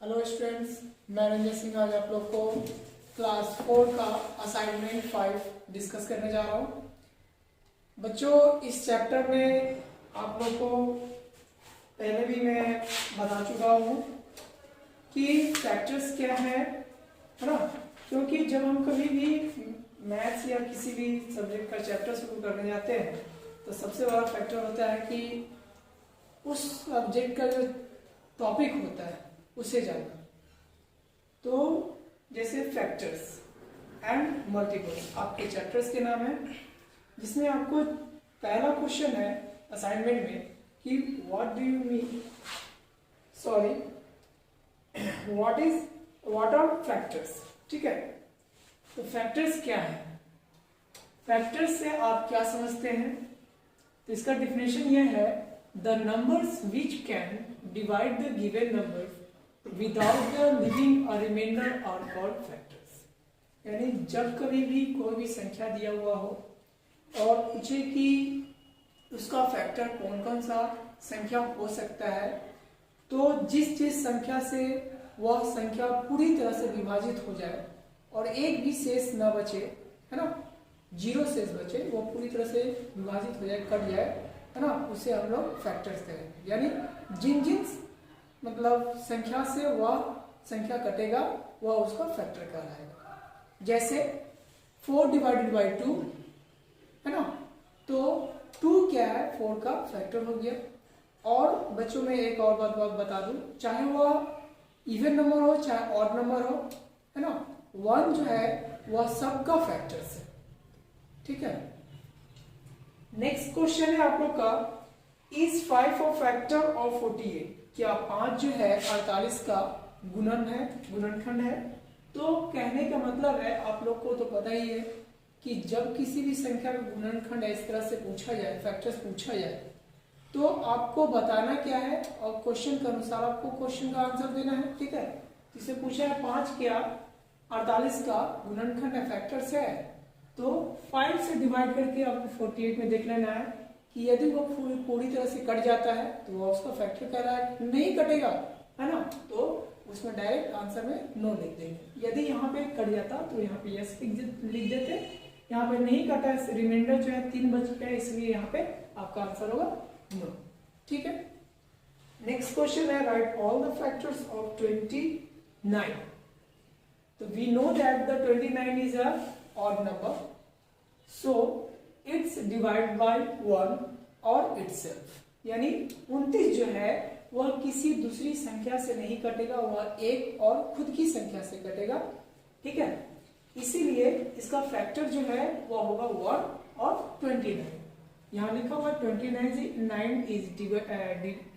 Hello students, मैं रंजय सिंह आज आप लोग को क्लास 4 का असाइनमेंट 5 डिस्कस करने जा रहा हूँ। बच्चों, इस चैप्टर में आप लोग को पहले भी मैं बता चुका हूँ कि फैक्टर्स क्या है ना। क्योंकि जब हम कभी भी मैथ्स या किसी भी सब्जेक्ट का चैप्टर शुरू करने जाते हैं तो सबसे बड़ा फैक्टर होता है कि उस सब्जेक्ट का जो टॉपिक होता है उसे जानना। तो जैसे फैक्टर्स एंड मल्टीपल्स आपके चैप्टर्स के नाम है, जिसमें आपको पहला क्वेश्चन है असाइनमेंट में कि what do you mean what are factors. ठीक है, तो फैक्टर्स क्या है? फैक्टर्स से आप क्या समझते हैं? तो इसका डिफिनेशन यह है, the numbers which can divide the given numbers without the leaving a remainder are called factors. यानी जब कभी भी कोई भी संख्या दिया हुआ हो और पूछे कि उसका फैक्टर कौन कौन सा संख्या हो सकता है, तो जिस संख्या से वह संख्या पूरी तरह से विभाजित हो जाए और एक भी शेष न बचे, है ना, जीरो शेष बचे, वो पूरी तरह से विभाजित हो जाए, कट जाए, है ना, उसे हम लोग फैक्टर्स कहेंगे। यानी जिन मतलब संख्या से वह संख्या कटेगा वह उसका फैक्टर कहलाएगा। जैसे 4 डिवाइडेड बाई 2, है ना, तो 2 क्या है? 4 का फैक्टर हो गया। और बच्चों में एक और बात बता दूं, चाहे वह इवन नंबर हो चाहे ऑड नंबर हो, है ना, 1 जो है वह सबका फैक्टर्स है। ठीक है, नेक्स्ट क्वेश्चन है आप लोग का, इज 5 अ फैक्टर ऑफ 48? क्या 5 जो है 48 का गुणनखंड है? तो कहने का मतलब है, आप लोग को तो पता ही है कि जब किसी भी संख्या का गुणनखंड इस तरह से पूछा जाए, फैक्टर्स पूछा जाए, तो आपको बताना क्या है और क्वेश्चन के अनुसार आपको क्वेश्चन का आंसर देना है। ठीक है, इसे पूछा है 5 क्या 48 का गुणनखंड है, फैक्टर्स है, तो 5 से डिवाइड करके आपको 48 में देख लेना है कि यदि वो पूरी तरह से कट जाता है तो वो उसका फैक्टर कह रहा है। नहीं कटेगा, है ना, तो उसमें डायरेक्ट आंसर में नो लिख देंगे। यदि यहाँ पे कट जाता तो यहाँ पे यस लिख देते, यहाँ पे नहीं कटा, रिमाइंडर जो है 3 बच गया, इसलिए यहाँ पे आपका आंसर होगा नो। ठीक है, नेक्स्ट क्वेश्चन है, write all the factors of 29। तो we know that the 29 is a odd number, so it's divide by 1 और इटसेल्फ। यानी 29 जो है वह किसी दूसरी संख्या से नहीं कटेगा, वह एक और खुद की संख्या से कटेगा। ठीक है, इसीलिए इसका फैक्टर जो है वह होगा 1 और 29। यहाँ लिखा हुआ 29 is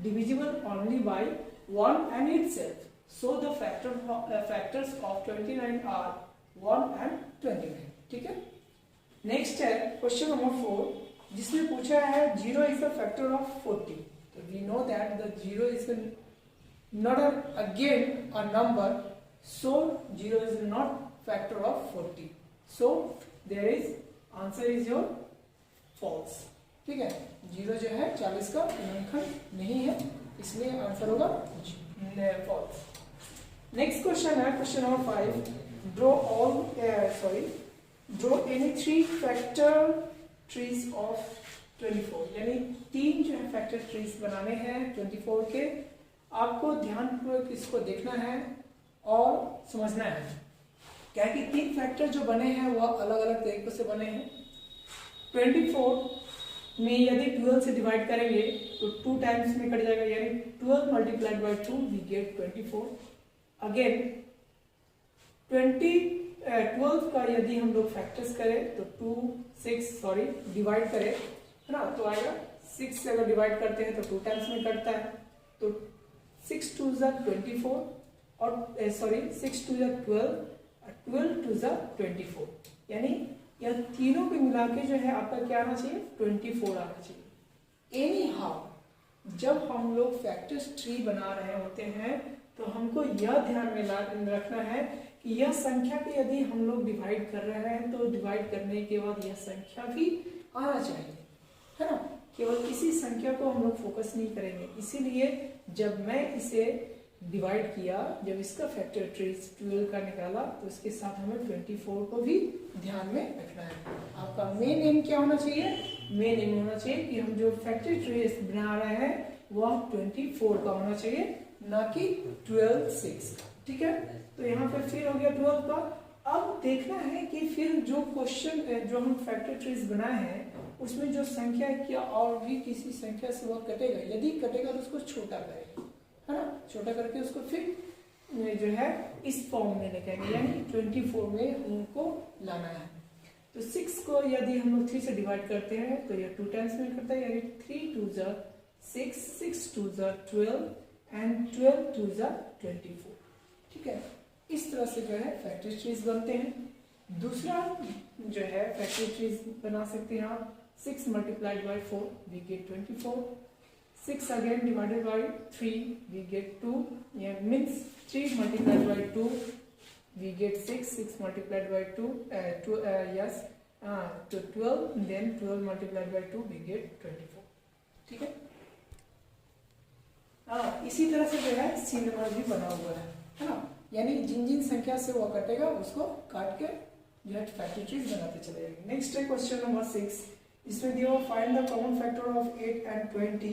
divisible only by 1 and itself, so the factors of 29 are 1 and 29। ठीक है, नेक्स्ट है क्वेश्चन नंबर 4, जिसमें पूछा है 0 इज द फैक्टर ऑफ 40। तो we know that the 0 is not again a number, so 0 is not factor of 40, so there is answer is your false. ठीक है, 0 जो है 40 का गुणनखंड नहीं है, इसलिए आंसर होगा फॉल्स। नेक्स्ट क्वेश्चन है question number 5, draw any 3 factor trees of 24। यानी 3 जो है फैक्टर ट्रीज बनाने हैं 24 के। आपको ध्यानपूर्वक इसको देखना है और समझना है, क्या कि 3 फैक्टर जो बने हैं वह अलग अलग तरीकों से बने हैं। 24 में यदि 12 से डिवाइड करेंगे तो 2 टाइम्स में कट जाएगा, यानी 12 multiplied by 2 we get 24। Again 12 का यदि हम लोग फैक्टर्स करें तो डिवाइड करें, है ना, तो आएगा 6 से अगर डिवाइड करते हैं तो 2 टाइम्स में कटता है, तो 6 2 ज़ा 24 और 6 2 ज़ा 12, 12 2 ज़ा 24। यानी यह तीनों को मिला के जो है आपका क्या आना चाहिए? 24 आना चाहिए। एनी हाउ जब हम लोग फैक्टर्स ट्री बना रहे होते हैं तो हमको यह ध्यान में रखना है कि यह संख्या के यदि हम लोग डिवाइड कर रहे हैं तो डिवाइड करने के बाद यह संख्या भी आना चाहिए, है ना, केवल इसी संख्या को हम लोग फोकस नहीं करेंगे। इसीलिए जब मैं इसे डिवाइड किया, जब इसका फैक्टर ट्रीज 12 का निकाला तो इसके साथ हमें 24 को भी ध्यान में रखना है। आपका मेन एम क्या होना चाहिए? मेन एम होना चाहिए कि हम जो फैक्टर ट्रीज बना रहे हैं वह 24 का होना चाहिए, ना कि 12 6 का। ठीक है, तो यहाँ पर फिर हो गया 12 का। अब देखना है कि फिर जो क्वेश्चन जो हम फैक्टर ट्रीज बनाए हैं उसमें जो संख्या है क्या और भी किसी संख्या से वह कटेगा, यदि कटेगा तो उसको छोटा करेंगे, है ना, छोटा करके उसको फिर जो है इस फॉर्म में लेके आएंगे, यानी 24 में उनको लाना है। तो 6 को यदि हम लोग 3 से डिवाइड करते हैं तो यह 2 टाइम्स में करता है, यानी 3 2 जा 6, 6 2 जा 12 एंड 12 2 जा 24। ठीक है, इस तरह से जो है फैक्टर ट्रीज बनते हैं। दूसरा जो है फैक्टर ट्रीज बना सकते हैं आप 6 multiplied by 4 we get 24, 6 again divided by 3 we get 2, यह means 3 multiplied by 2 we get 6, 6 multiplied by 2 yes तो 12, then 12 multiplied by 2 we get 24। ठीक है, इसी तरह से जो है सी नंबर भी बना हुआ है ना, यानी जिन जिन संख्या से वो कटेगा उसको काट के जो है फैक्टर ट्रीज बनाते चले जाएंगे। नेक्स्ट है क्वेश्चन नंबर 6, इसमें दिया हुआ find the common factor of 8 and 20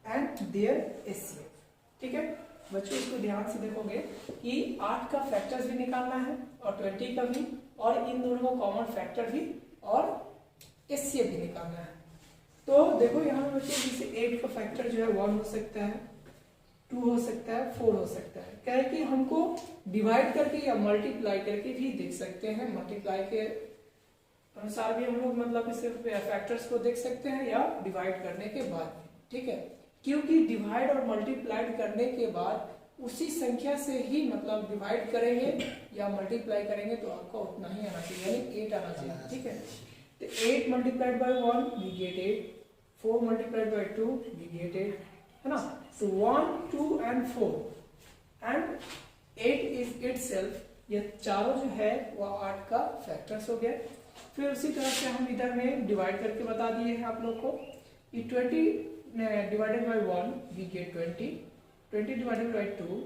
and their HCF. ठीक है बच्चों, इसको ध्यान से देखोगे कि 8 का फैक्टर्स भी निकालना है और 20 का भी, और इन दोनों का कॉमन फैक्टर भी और एचसीएफ भी निकालना है। तो देखो यहाँ पे बच्चों जैसे 8 का फैक्टर जो है 1 हो सकता है, 2 हो सकता है, 4 हो सकता है। क्या है कि हमको डिवाइड करके या मल्टीप्लाई करके भी देख सकते हैं, मल्टीप्लाई के अनुसार भी हम लोग मतलब इसे फैक्टर्स को देख सकते हैं या डिवाइड करने के बाद। ठीक है, क्योंकि डिवाइड और मल्टीप्लाई करने के बाद उसी संख्या से ही मतलब डिवाइड करेंगे या मल्टीप्लाई करेंगे तो आपका उतना ही आना चाहिए, यानी 8 आना चाहिए। ठीक है, तो 8 multiplied by 1 we get 8, 4 multiplied by 2 we get 8, है ना। तो 1 2 एंड 4 एंड 8 इज इटसेल्फ, ये चारों जो है वह 8 का फैक्टर्स हो गया। फिर उसी तरह से हम इधर में डिवाइड करके बता दिए हैं आप लोग को कि 20 divided by 1 we get 20, 20 divided by 2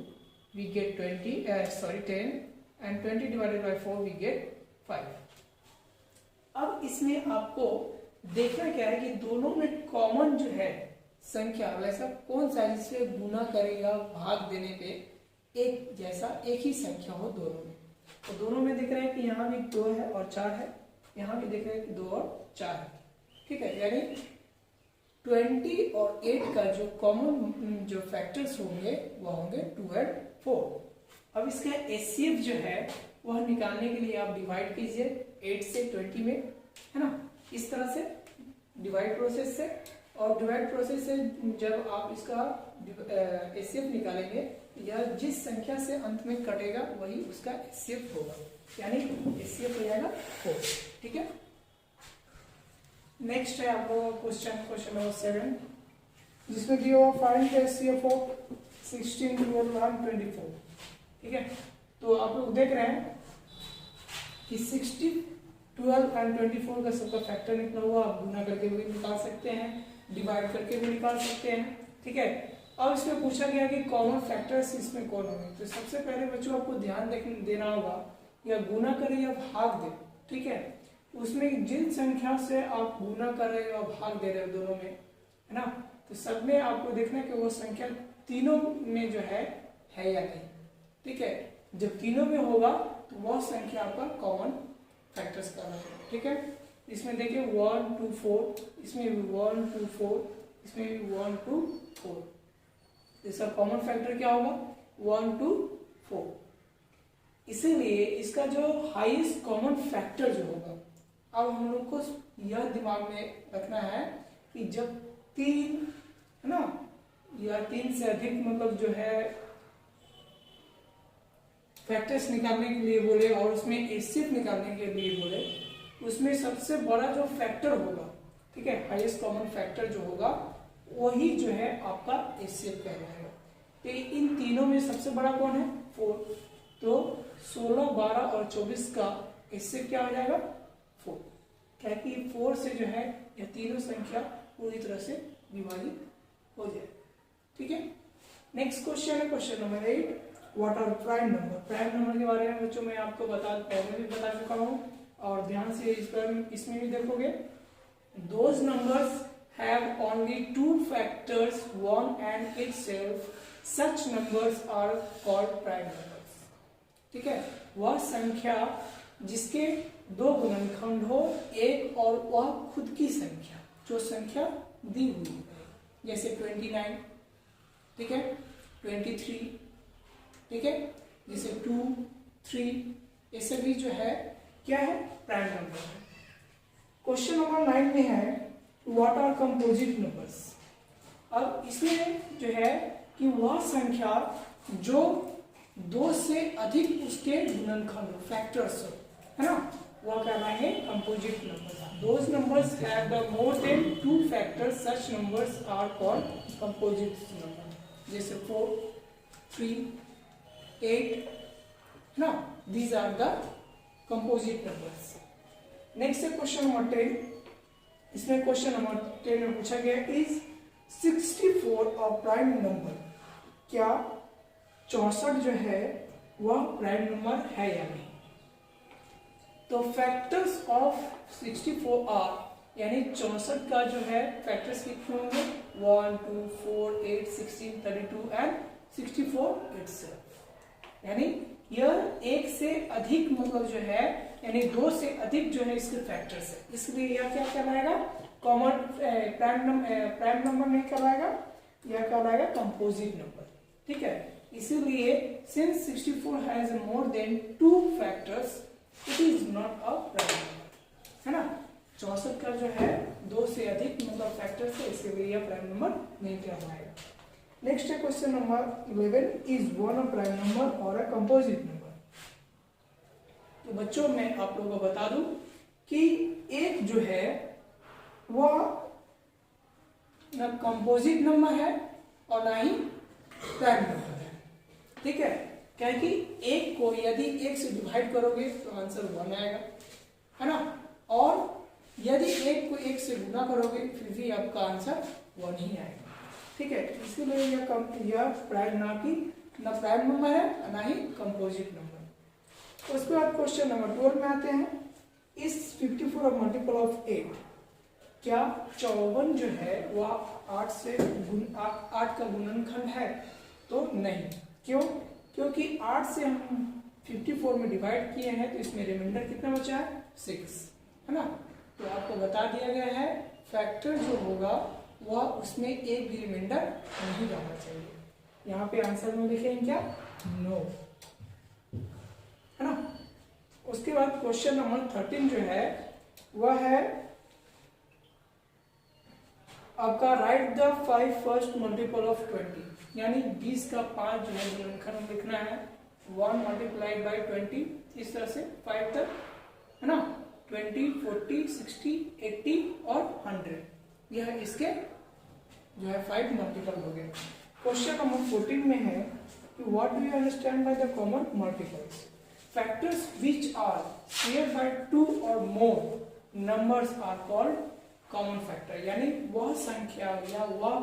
we get 10 and 20 divided by 4 we get 5। अब इसमें आपको देखना क्या है कि दोनों में कॉमन जो है संख्या वैसा कौन सा जिससे गुना करेगा भाग देने पे एक जैसा एक ही संख्या हो दोनों में। तो दोनों में देख रहे हैं कि यहाँ भी 2 है और 4 है, यहाँ भी देख रहे हैं कि 2 और 4 है। ठीक है, यानी 20 और 8 का जो कॉमन जो फैक्टर्स होंगे वह होंगे 2 एंड 4। अब इसका एचसीएफ जो है वह निकालने के लिए आप डिवाइड कीजिए 8 से 20 में, है ना, इस तरह से डिवाइड प्रोसेस से। और डिवाइड प्रोसेस से जब आप इसका एचसीएफ निकालेंगे या जिस संख्या से अंत में कटेगा वही उसका एचसीएफ होगा, यानी एचसीएफ हो जाएगा 4। ठीक है, नेक्स्ट है आपको क्वेश्चन नंबर 7, जिसमें दिया हुआ find the HCF of 16, 12 and 24। ठीक है, तो आप लोग देख रहे हैं कि 16, 12 and 24 का सबका फैक्टर निकला हुआ, आप गुना करके भी निकाल सकते हैं, डिवाइड करके भी निकाल सकते हैं। ठीक है, अब इसमें पूछा गया कि कॉमन फैक्टर्स इसमें कौन होंगे। तो सबसे पहले बच्चों आपको ध्यान देना होगा या गुना करें या भाग दे। ठीक है, उसमें जिन संख्या से आप गुना कर रहे हो और भाग दे रहे हो दोनों में, है ना, तो सब में आपको देखना है कि वो संख्या तीनों में जो है या नहीं। ठीक है, जब तीनों में होगा तो वह संख्या आपका कॉमन फैक्टर्स का है। ठीक है, इसमें देखिए 1 2 4, इसमें भी 1 2 4, इसमें भी 1 2 4। इसका कॉमन फैक्टर क्या होगा 1 2 4। इसीलिए इसका जो हाईएस्ट कॉमन फैक्टर जो होगा, अब हम लोग को यह दिमाग में रखना है कि जब 3 है ना या 3 से अधिक मतलब जो है फैक्टर्स निकालने के लिए बोले और उसमें एचसीएफ निकालने के लिए बोले, उसमें सबसे बड़ा जो फैक्टर होगा, ठीक है, हाईएस्ट कॉमन फैक्टर जो होगा वही जो है आपका एचसीएफ कहलाएगा। तो इन तीनों में सबसे बड़ा कौन है 4, तो 16, 12 और 24 का एचसीएफ क्या हो जाएगा 4, क्या कि 4 से जो है यह तीनों संख्या पूरी तरह से विभाजित हो जाए। ठीक है, नेक्स्ट क्वेश्चन है question number 8, what are prime number. Prime number के बारे में बच्चों मैं आपको पहले भी बता चुका हूँ, और ध्यान से इसमें भी देखोगे, those numbers have only two factors one and itself, such numbers are called prime numbers. ठीक है, वह संख्या जिसके दो गुणनखंड हो, एक और वह खुद की संख्या, जो संख्या दी हुई है, जैसे 29, ठीक है, 23, ठीक है, जैसे 2, 3, ये सभी जो है क्या है, प्राइम नंबर है। क्वेश्चन नंबर 9 में है व्हाट आर कंपोजिट नंबर्स। अब इसमें जो है कि वह संख्या जो दो से अधिक उसके गुणनखंड फैक्टर्स हो, है ना, वह कहलाएंगे composite numbers. Those numbers have the more than two factors, such numbers are called composite number. जैसे 4, 3, 8, ना, these are the composite numbers. Next है क्वेश्चन नंबर 10। इसमें क्वेश्चन नंबर 10 में पूछा गया इज 64 अ प्राइम नंबर। क्या 64 जो है वह प्राइम नंबर है या नहीं। तो फैक्टर्स ऑफ 64 आर, यानी 64 का जो है फैक्टर्स कितने होंगे, 1, 2, 4, 8, 16, 32 एंड 64 itself। यानी यह एक से अधिक मतलब जो है, यानी दो से अधिक जो है इसके फैक्टर्स है, इसलिए यह क्या कहलाएगा, कॉमन प्राइम नंबर नहीं कहलाएगा, यह कहलाएगा कंपोजिट नंबर। ठीक है, इसीलिए since 64 has more than two factors it is not a prime number, है ना। 64 का जो है दो से अधिक मतलब फैक्टर्स है, इसीलिए यह प्राइम नंबर नहीं कहलाएगा। नेक्स्ट है question number 11, is one a prime number और अ कंपोजिट नंबर। तो बच्चों मैं आप लोगों को बता दूं कि एक जो है वह न कंपोजिट नंबर है और ना ही प्राइम नंबर है। ठीक है, क्या कि एक को यदि एक से डिवाइड करोगे तो आंसर 1 आएगा, है ना, और यदि एक को एक से गुना करोगे फिर भी आपका आंसर 1 ही आएगा। ठीक है, इसीलिए यह प्राइम ना प्राइम नंबर है ना ही कंपोजिट नंबर। उसके बाद क्वेश्चन नंबर 12 में आते हैं, इस 54 अ मल्टीपल ऑफ 8। क्या 54 जो है वह 8 का गुणनखंड है, तो नहीं। क्यों, क्योंकि 8 से हम 54 में डिवाइड किए हैं तो इसमें रिमाइंडर कितना बचा है, 6, है ना। तो आपको बता दिया गया है फैक्टर जो होगा वह उसमें एक भी रिमाइंडर नहीं रहना चाहिए। यहाँ पे आंसर में लिखेंगे क्या, नो, है ना। उसके बाद क्वेश्चन नंबर 13 जो है वह है आपका right the 5 first multiple of 20, यानी 20 का 5 जो है गुणनखंड लिखना है, 1 मल्टीप्लाइड बाई 20, इस तरह से 5 तक, है ना, 20, 40, 60, 80 और 100, यह इसके जो है 5 मल्टीपल हो गए। क्वेश्चन नंबर 14 में है कि what do you understand by the common multiples. Factors which are shared by 2 और more numbers are called common factor, यानी वह संख्या या वह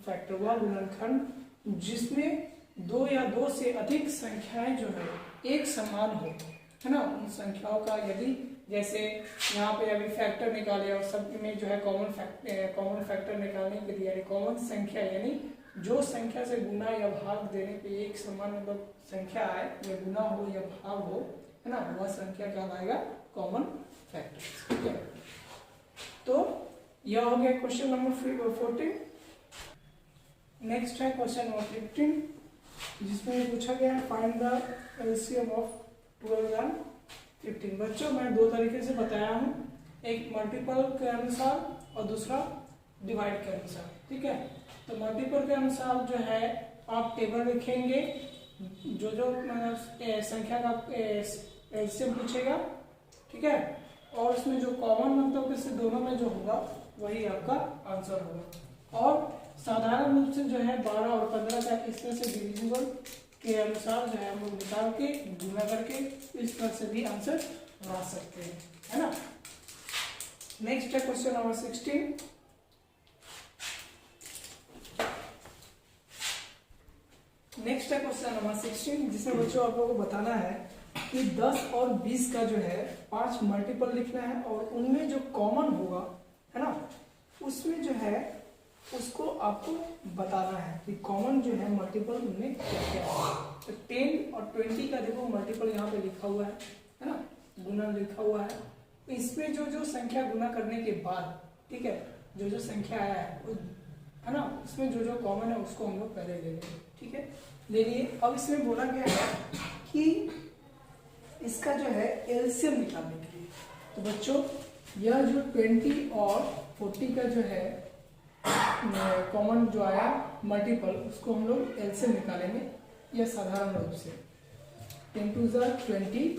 फैक्टर, वह गुणनखंड जिसमें 2 या 2 से अधिक संख्याएं जो है एक समान हो, है ना, उन संख्याओं का यदि जैसे यहाँ पे अभी फैक्टर निकाले और सब में जो है कॉमन फैक्टर निकालने के लिए, यानी कॉमन संख्या, यानी जो संख्या से गुना या भाग देने पे एक समान मतलब संख्या आए, या गुना हो या भाग हो, है ना, वह संख्या कहलाएगा कॉमन फैक्टर। ठीक है, तो यह हो गया क्वेश्चन नंबर 14। नेक्स्ट है क्वेश्चन नंबर 15, जिसमें पूछा गया है find the LCM of 12 and 15। बच्चों मैं दो तरीके से बताया हूँ, एक मल्टीपल के अनुसार और दूसरा डिवाइड के अनुसार। ठीक है, तो मल्टीपल के अनुसार जो है आप टेबल लिखेंगे, जो संख्या का एलसीएम पूछेगा, ठीक है, और उसमें जो कॉमन मतलब इससे दोनों में जो होगा वही आपका आंसर होगा। और साधारण रूप से जो है 12 और 15 का इस तरह से डिविजिबल के अनुसार जो है हम लोग निकाल के गुना करके इस तरह से भी आंसर ला सकते हैं, है ना। नेक्स्ट है क्वेश्चन नंबर 16, नेक्स्ट है क्वेश्चन नंबर 16, जिसमें बच्चों आप लोगों को बताना है कि 10 और 20 का जो है 5 मल्टीपल लिखना है और उनमें जो कॉमन होगा, है ना, उसमें जो है उसको आपको बताना है कि कॉमन जो है मल्टीपल उनमें क्या क्या है। तो 10 और 20 का देखो मल्टीपल यहाँ पे लिखा हुआ है ना, गुना लिखा हुआ है। तो इसमें जो जो संख्या गुना करने के बाद, ठीक है, जो जो संख्या आया है ना, उसमें जो जो कॉमन है उसको हम लोग पहले ले लेंगे, ठीक है, ले लिए। अब इसमें बोला गया है कि इसका जो है एलसीएम निकालने के लिए, तो बच्चों यह जो 20 और 40 का जो है कॉमन जो आया मल्टीपल, उसको हम लोग एलसीएम निकालेंगे। यह साधारण रूप से 10 टू ज़ा 20,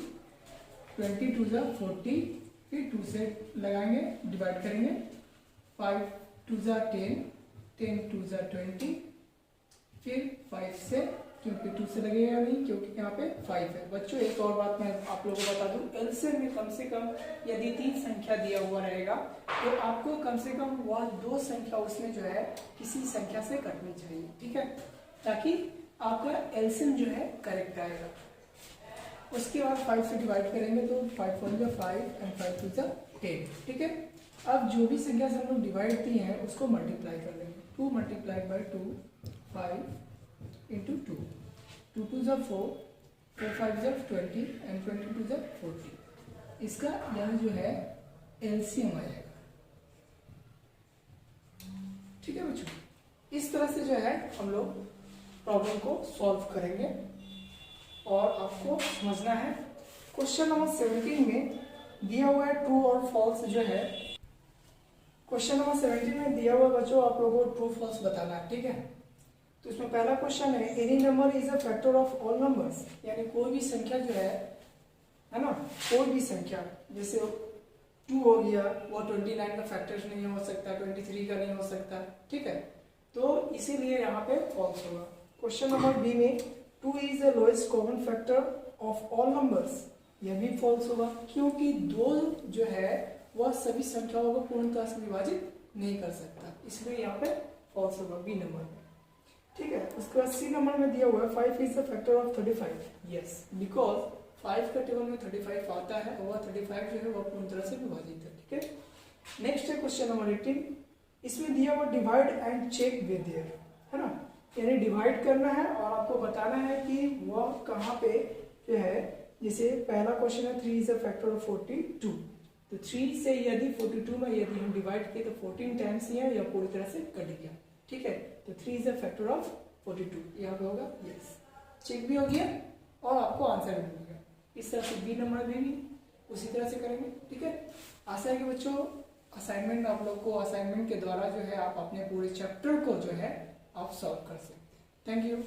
20 टू ज़ा 40, फिर 2 से लगाएंगे, डिवाइड करेंगे, 5 टू ज़ा 10, 10 टू ज़ा 20, फिर 5 से, क्योंकि 2 से लगेगा नहीं क्योंकि यहाँ पे 5 है। बच्चों एक और बात मैं आप लोगों को बता दूं, एलसीएम में कम से कम यदि 3 संख्या दिया हुआ रहेगा तो आपको कम से कम वह 2 संख्या उसमें जो है किसी संख्या से कटनी चाहिए, ठीक है, ताकि आपका एलसीएम जो है करेक्ट आएगा। उसके बाद 5 से डिवाइड करेंगे तो 5 1 जा 5 एंड 5 2 जा 10, ठीक है। अब जो भी संख्या से हम लोग डिवाइड की हैं उसको मल्टीप्लाई कर लेंगे। 2 मल्टीप्लाई बाई 2, 5 इंटू 2, 2 टू ज़ा 4, 4 5 ज़ा 20 एंड 20 टू ज़ा 40। इसका यह जो है एलसीएम आएगा, ठीक है बच्चों। इस तरह से जो है हम लोग प्रॉब्लम को सॉल्व करेंगे और आपको समझना है। क्वेश्चन नंबर 17 में दिया हुआ है ट्रू और फॉल्स जो है, क्वेश्चन नंबर 17 में दिया हुआ बच्चों आप लोगों को ट्रू फॉल्स बताना है, ठीक है। तो इसमें पहला क्वेश्चन है any number is a factor of all numbers, यानी कोई भी संख्या जो है ना, कोई भी संख्या जैसे 2 हो गया, वो 29 का फैक्टर नहीं हो सकता, 23 का नहीं हो सकता, ठीक है, तो इसीलिए यहाँ पे फॉल्स होगा। क्वेश्चन नंबर बी में 2 is the lowest common factor of all numbers, यह भी फॉल्स होगा क्योंकि 2 जो है वह सभी संख्याओं को पूर्णतः से विभाजित नहीं कर सकता, इसलिए यहाँ पे फॉल्स होगा बी नंबर में, ठीक है। उसके बाद सी नंबर में दिया हुआ है 5 is the factor of 35, yes, because 5 का टेबल में 35 आता है और वह 35 जो है वह पूर्ण तरह से विभाजित है, ठीक है। नेक्स्ट है क्वेश्चन नंबर 18, इसमें दिया हुआ divide and check with there, है ना, यानी डिवाइड करना है और आपको बताना है कि वह कहाँ पे जो है। जैसे पहला क्वेश्चन है 3 इज अ फैक्टर ऑफ 42, तो 3 से यदि 42 में यदि हम डिवाइड किए तो 14 टाइम्स ही है, या पूरी तरह से कट गया, ठीक है। तो 3 इज अ फैक्टर ऑफ 42, यहाँ पे होगा यस, चेक भी हो गया और आपको आंसर भी मिल गया। इस तरह से बी नंबर में भी उसी तरह से करेंगे, ठीक है। आशा है कि बच्चों असाइनमेंट आप लोग को, असाइनमेंट के द्वारा जो है आप अपने पूरे चैप्टर को जो है आप सॉल्व कर सकते हैं। Thank you.